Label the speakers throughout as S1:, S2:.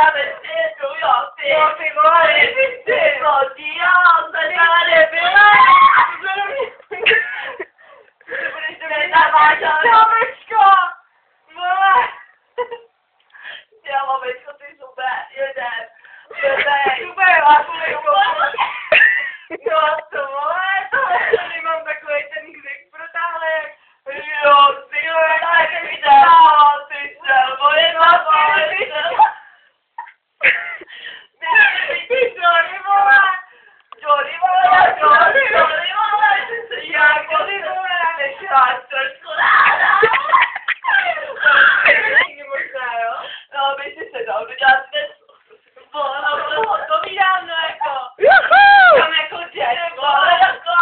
S1: dáme světu, jo, ty vole, ty lodi, jo, tady nebyla. Ty budeš to mít navážat. Čámečko, vole. Já mamečko, ty super, jeden. Super, lákulejko. No to vole, to nemám takovej ten křik protáhlek. Jo, ty vole, ty se, moje vole, Johnny vole, jak Johnny vole, nešla trošku ráda. Není možná, jo? No, byste se dal, dodělat to vydám, no jako. Tam jako dět, vole, jako.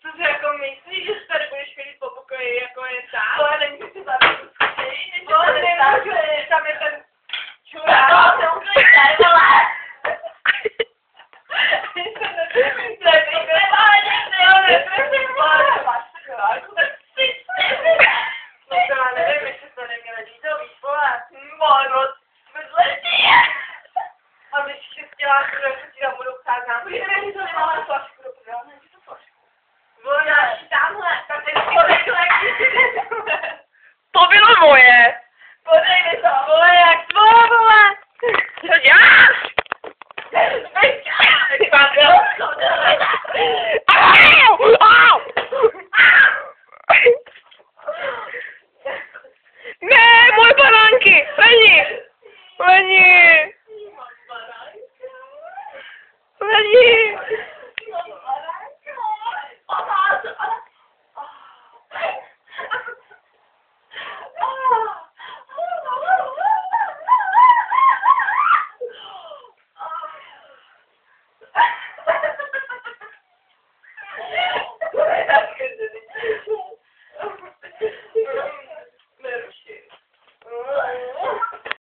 S1: Co si jako myslíš, že tady budeš chodit po pokoji, jako je tak? Vole, nemůžeš si zabít tu skutej, vole, nemůžeš, tam je ten čurák. No, to uklidaj, vole.
S2: To bylo moje.